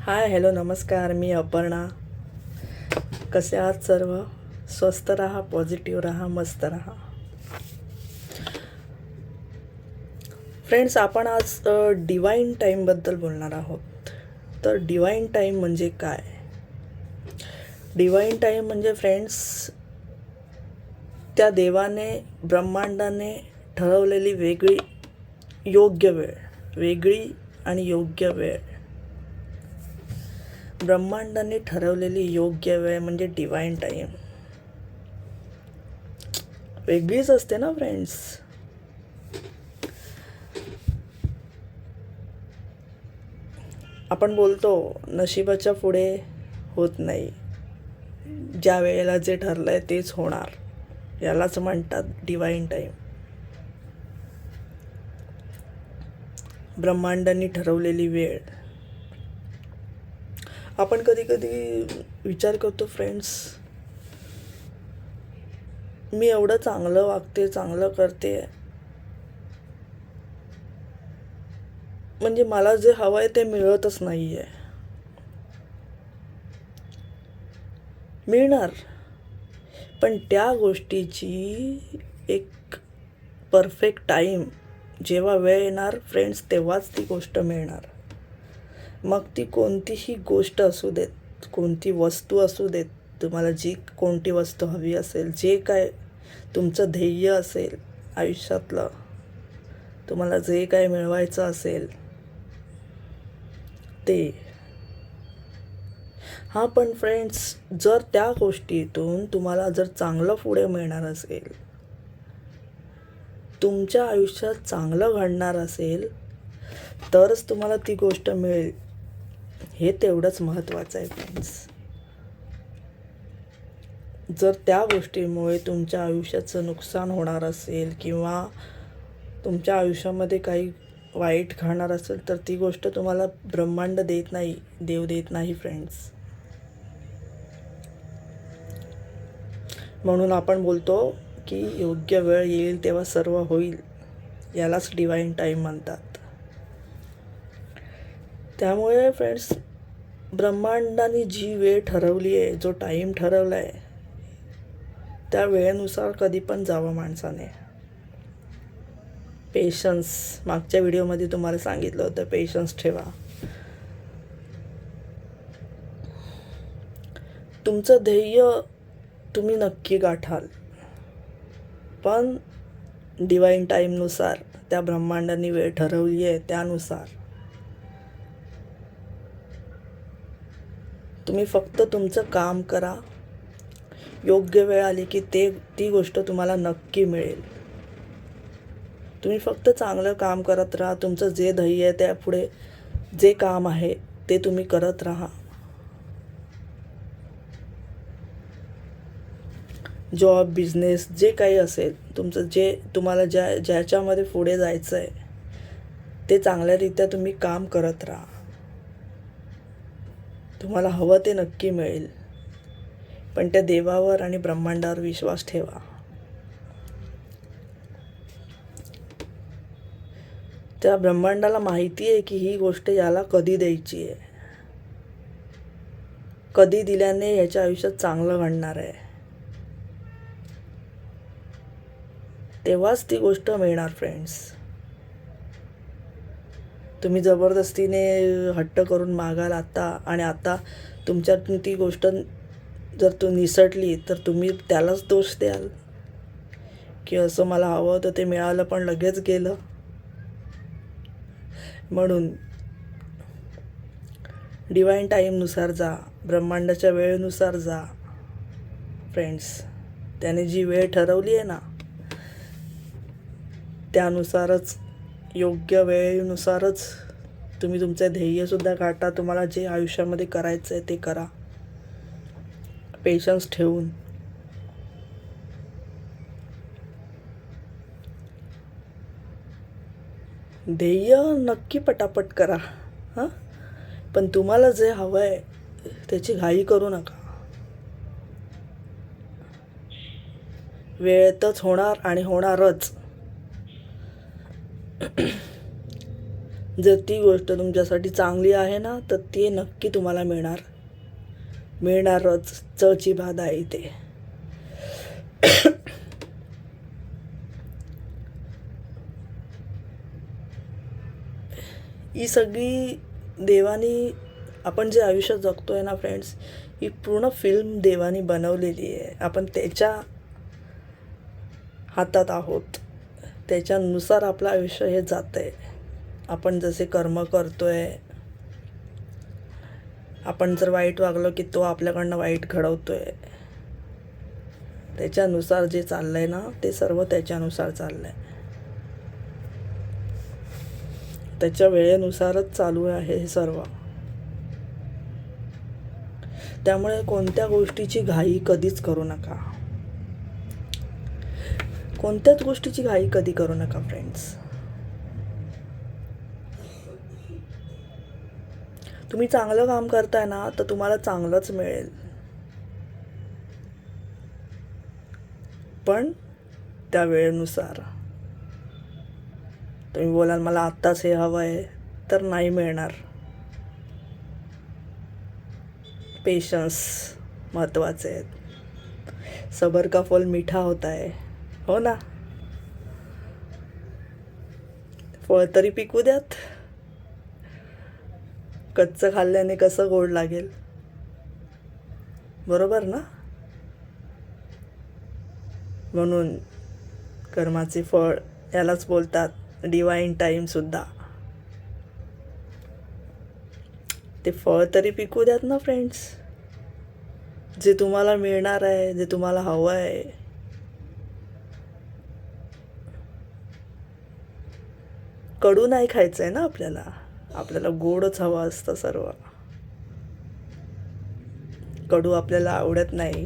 Hi hello नमस्कार, मी अपर्णा. कसे आहात सर्व? स्वस्थ राहा, पॉझिटिव्ह राहा, मस्त राहा. फ्रेंड्स, आपण आज डिवाइन टाईमबद्दल बोलणार आहोत. तर डिवाइन टाईम म्हणजे काय? डिवाइन टाईम म्हणजे फ्रेंड्स, त्या देवाने, ब्रह्मांडाने ठरवलेली वेगळी योग्य वेळ, वेगळी आणि योग्य वेळ. ब्रह्मांडाने ठरवलेली योग्य वेळ म्हणजे डिवाइन टाईम. वेगळीच असते ना फ्रेंड्स. आपण बोलतो नशिबाच्या पुढे होत नाही, ज्या वेळेला जे ठरलंय तेच होणार, यालाच म्हणतात डिवाइन टाईम. ब्रह्मांडाने ठरवलेली वेळ. आपण कधी कधी विचार करतो फ्रेंड्स, मी एवढं चांगलं वागते, चांगलं करते, म्हणजे मला जे हवं आहे ते मिळतच नाही आहे. मिळणार, पण त्या गोष्टीची एक परफेक्ट टाईम, जेव्हा वेळ येणार फ्रेंड्स, तेव्हाच ती गोष्ट मिळणार. मग ती कोणतीही गोष्ट असू देत, कोणती वस्तू असू देत, तुम्हाला जी कोणती वस्तू हवी असेल, जे काय तुमचं ध्येय असेल आयुष्यातलं, तुम्हाला जे काय मिळवायचं असेल ते. हां, पण फ्रेंड्स, जर त्या गोष्टीतून तुम्हाला जर चांगलं पुढे मिळणार असेल, तुमच्या आयुष्यात चांगलं घडणार असेल, तरच तुम्हाला ती गोष्ट मिळेल. हे तेवढंच महत्त्वाचं आहे फ्रेंड्स. जर त्या गोष्टीमुळे तुमच्या आयुष्याचं नुकसान होणार असेल किंवा तुमच्या आयुष्यामध्ये काही वाईट घडणार असेल, तर ती गोष्ट तुम्हाला ब्रह्मांड देत नाही, देव देत नाही फ्रेंड्स. म्हणून आपण बोलतो की योग्य वेळ येईल तेव्हा सर्व होईल, यालाच डिवाइन टाईम म्हणतात. त्यामुळे फ्रेंड्स, ब्रह्मांडाने जी वेळ ठरवली आहे, जो टाईम ठरवला आहे, त्या वेळेनुसार कधी पण जावं माणसाने. पेशन्स, मागच्या व्हिडिओमध्ये तुम्हाला सांगितलं होतं, पेशन्स ठेवा. तुमचं ध्येय तुम्ही नक्की गाठाल, पण डिवाइन टाईमनुसार, त्या ब्रह्मांडाने वेळ ठरवली आहे त्यानुसार. तुम्ही फक्त तुमचं काम करा, योग्य वेळ आली की ती गोष्ट तुम्हाला नक्की मिळेल. तुम्ही फक्त चांगलं काम करत राहा, तुमचं जे ध्येय आहे त्यापुढे जे काम आहे ते तुम्ही करत राहा. जॉब, बिझनेस, जे काही असेल तुमचं, जे तुम्हाला ज्याच्यामध्ये पुढे जायचं आहे ते चांगल्यारीत्या तुम्ही काम करत राहा. तुम्हाला हवं ते नक्की मिळेल, पण त्या देवावर आणि ब्रह्मांडावर विश्वास ठेवा. त्या ब्रह्मांडाला माहिती आहे की ही गोष्ट याला कधी द्यायची आहे, कधी दिल्याने याच्या आयुष्यात चांगलं घडणार आहे, तेव्हाच ती गोष्ट मिळणार फ्रेंड्स. तुम्ही जबरदस्तीने हट्ट करून मागाल आता, आणि आता तुमच्यातून ती गोष्ट जर निसटली तर तुम्ही त्यालाच दोष द्याल की असं मला हवं होतं ते मिळालं पण लगेच गेलं. म्हणून डिवाइन टाईमनुसार जा, ब्रह्मांडाच्या वेळेनुसार जा फ्रेंड्स. त्याने जी वेळ ठरवली आहे ना, त्यानुसारच, योग्य वेळेनुसारच तुम्ही तुमचं ध्येयसुद्धा गाठा. तुम्हाला जे आयुष्यामध्ये करायचं आहे ते करा, पेशन्स ठेवून. ध्येय नक्की पटापट करा, हां, पण तुम्हाला जे हवं आहे त्याची घाई करू नका. वेळेतच होणार आणि होणारच. जर ती गोष्ट तुमच्यासाठी चांगली आहे ना, तर ती नक्की तुम्हाला मिळणारच. चची बाधा आहे इथे. ही सगळी देवानी, आपण जे आयुष्य जगतोय ना फ्रेंड्स, ही पूर्ण फिल्म देवानी बनवलेली आहे. आपण त्याच्या हातात आहोत. त्याच्यानुसार आपलं आयुष्य हे जातं आहे. आपण जसे कर्म करतोय, आपण जर वाईट वागलो की तो आपल्याकडनं वाईट घडवतोय. त्याच्यानुसार जे चाललंय ना, ते सर्व त्याच्यानुसार चाललंय. त्याच्या वेळेनुसारच चालू आहे हे सर्व. त्यामुळे कोणत्या गोष्टीची घाई कधीच करू नका. कोणत्याच गोष्टीची घाई कधी करू नका फ्रेंड्स. तुम्ही चांगलं काम करताय ना, तर तुम्हाला चांगलंच मिळेल. पण त्या वेळेनुसार. तुम्ही बोलाल मला आत्ताच हे हवं आहे, तर नाही मिळणार. पेशन्स महत्त्वाचे आहेत. सबर का फल मीठा होता है, हो ना. फळ तरी पिकू द्यात. कच्चं खाल्ल्याने कसं गोड लागेल, बरोबर ना. म्हणून कर्माचे फळ यालाच बोलतात डिवाइन टाइम सुद्धा. ते फळ तरी पिकू द्यात ना फ्रेंड्स. जे तुम्हाला मिळणार आहे, जे तुम्हाला हवं आहे. कडू नाही खायचं आहे ना आपल्याला. आपल्याला गोडच हवं असतं सर्व. कडू आपल्याला आवडत नाही.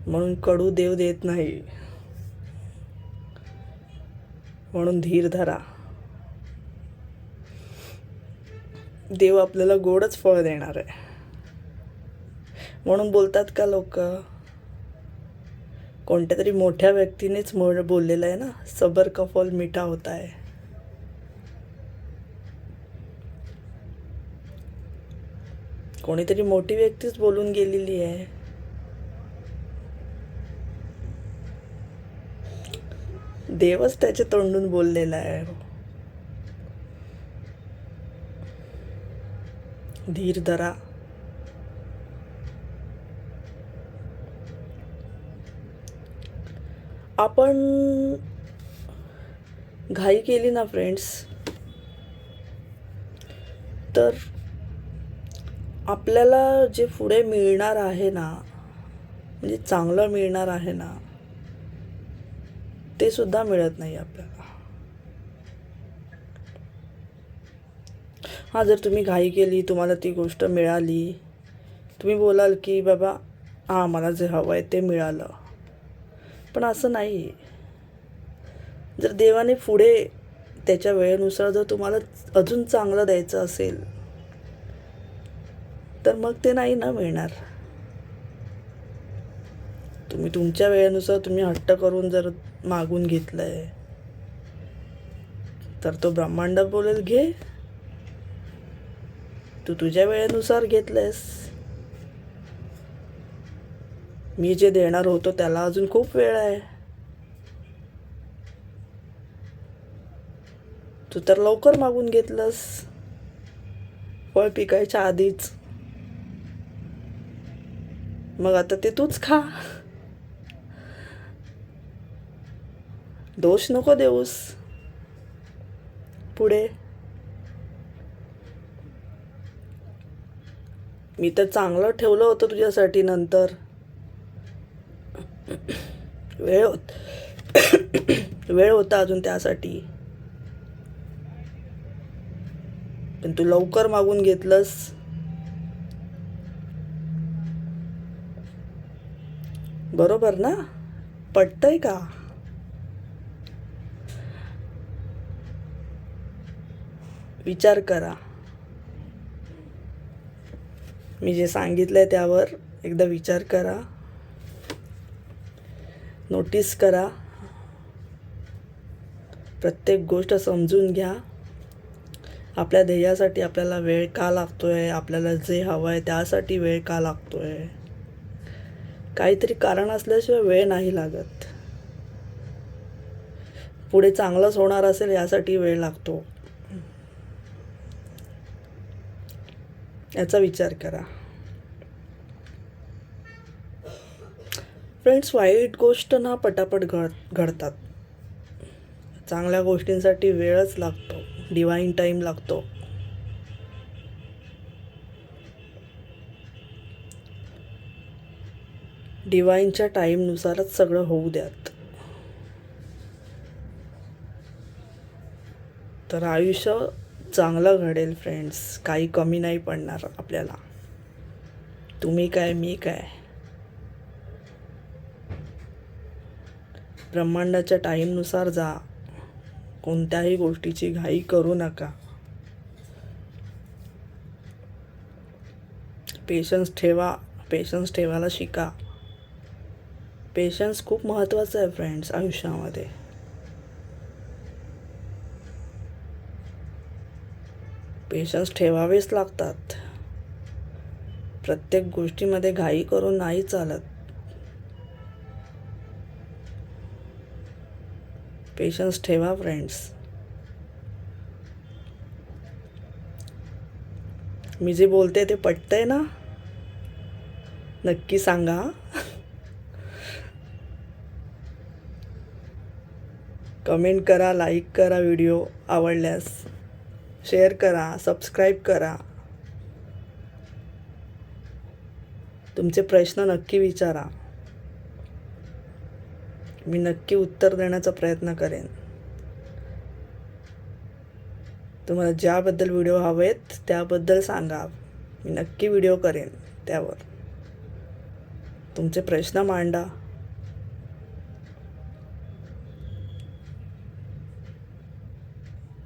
म्हणून कडू देव देत नाही. म्हणून धीर धरा. देव आपल्याला गोडच फळ देणार आहे. म्हणून बोलतात का लोक, कोणत्या तरी मोठ्या व्यक्तीनेच बोललेलं आहे ना, सबर का फल मीठा होता है. कोणीतरी मोठी व्यक्तीच बोलून गेलेली आहे. देवच त्याच्या तोंडून बोललेला आहे. धीर धरा. आपण घाई केली ना फ्रेंड्स, तर आपल्याला जे पुढे मिळणार आहे ना, म्हणजे चांगलं मिळणार आहे ना, ते सुद्धा मिळत नाही आपल्याला. हां, जर तुम्ही घाई केली, तुम्हाला ती गोष्ट मिळाली, तुम्ही बोलाल की बाबा हां मला जे हवं आहे ते मिळालं. पण असं नाही. जर देवाने पुढे त्याच्या वेळेनुसार जर तुम्हाला अजून चांगलं द्यायचं असेल, तर मग ते नाही ना मिळणार. तुम्ही तुमच्या वेळेनुसार तुम्ही हट्ट करून जर मागून घेतलंय, तर तो ब्रह्मांड बोलेल घे. तू तुझ्या वेळेनुसार घेतलंयस. मी जे देणार होतो त्याला अजून खूप वेळ आहे. तू तर लवकर मागून घेतलंस, फळ पिकायच्या आधीच. मग आता ते तूच खा. दोष नको देऊस पुढे. मी तर चांगलं ठेवलं होतं तुझ्यासाठी. नंतर वेळ होता अजून त्यासाठी, पण तू लवकर मागून घेतलंस. बरोबर ना. पटतंय का. विचार करा. मी जे सांगितलंय त्यावर एकदा विचार करा. नोटीस करा. प्रत्येक गोष्ट समजून घ्या. आपल्या ध्येयासाठी आपल्याला वेळ का लागतो आहे, आपल्याला जे हवं आहे त्यासाठी वेळ का लागतो आहे. काहीतरी कारण असल्याशिवाय वेळ नाही लागत. पुढे चांगलंच होणार असेल यासाठी वेळ लागतो. याचा विचार करा. फ्रेंड्स, वाईट गोष्ट ना पटापट घडतात. चांगल्या गोष्टींसाठी वेळच लागतो, डिवाइन टाईम लागतो. डिवाइनच्या टाईमनुसारच सगळं होऊ द्यात. तर आयुष्य चांगलं घडेल फ्रेंड्स. काही कमी नाही पडणार आपल्याला. तुम्ही काय, मी काय. ब्रह्मांडाच्या टाईमनुसार जा. कोणत्याही गोष्टीची घाई करू नका. पेशन्स ठेवा. पेशन्स ठेवायला शिका. पेशन्स खूप महत्त्वाचं आहे फ्रेंड्स आयुष्यामध्ये. पेशन्स ठेवावेच लागतात. प्रत्येक गोष्टीमध्ये घाई करून नाही चालत. पेशन्स ठेवा फ्रेंड्स. मी जे बोलते ते पटतंय ना? नक्की सांगा. कमेंट करा, लाईक करा, व्हिडिओ आवडल्यास शेअर करा, सबस्क्राईब करा. तुमचे प्रश्न नक्की विचारा. मी नक्की उत्तर देण्याचा प्रयत्न करेन. तुम्हाला ज्याबद्दल व्हिडिओ हवेत त्याबद्दल सांगा. मी नक्की व्हिडिओ करेन त्यावर. तुमचे प्रश्न मांडा.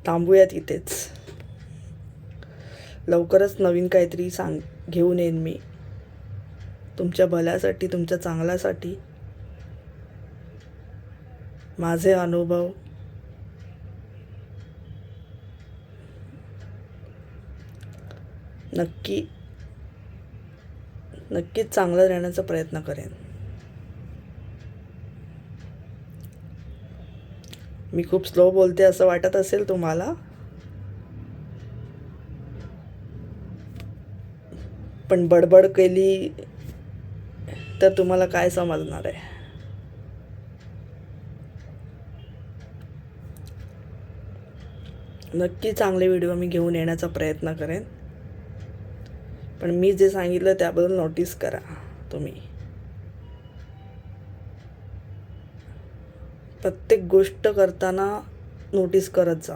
थांबूयात इथेच. लवकरच नवीन काहीतरी घेऊन येईन मी. तुमच्या भल्यासाठी, तुमच्या चांगल्यासाठी. माझे अनुभव नक्कीच चांगलं राहण्याचा प्रयत्न करेन. मी खूप स्लो बोलते असं वाटत असेल तुम्हाला, पण बडबड केली तर तुम्हाला काय समजणार आहे. नक्की चांगले व्हिडिओ मी घेऊन येण्याचा प्रयत्न करेन. पण मी जे सांगितलं त्याबद्दल नोटीस करा तुम्ही. प्रत्येक गोष्ट करताना नोटीस करत जा.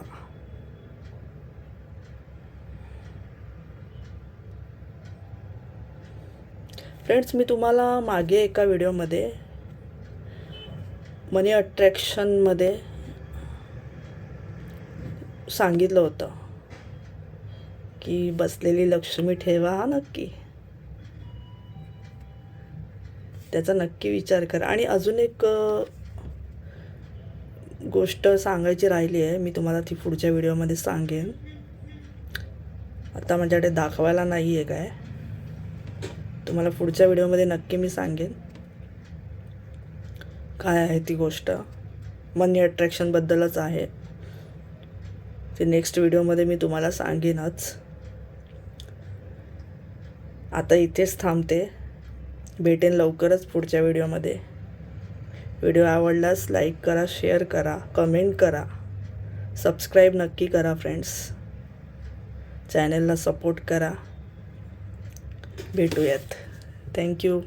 फ्रेंड्स, मी तुम्हाला मागे एका व्हिडिओमध्ये मनी अट्रॅक्शनमध्ये सांगितलं होतं की बसलेली लक्ष्मी ठेवा हा नक्की. त्याचा नक्की विचार करा. आणि अजून एक गोष्ट सांगायची राहिली आहे. मी तुम्हाला ती पुढच्या व्हिडिओमध्ये सांगेन. आता माझ्याकडे दाखवायला नाही आहे काय. तुम्हाला पुढच्या व्हिडिओमध्ये नक्की मी सांगेन काय आहे ती गोष्ट. मनी अट्रॅक्शनबद्दलच आहे. ते नेक्स्ट व्हिडिओमध्ये मी तुम्हाला सांगेनच. आता इथेच थांबते. भेटेन लवकरच पुढच्या व्हिडिओमध्ये. व्हिडिओ आवडल्यास लाईक करा, शेअर करा, कमेंट करा, सबस्क्राईब नक्की करा फ्रेंड्स. चॅनलला सपोर्ट करा. भेटूयात. थँक्यू.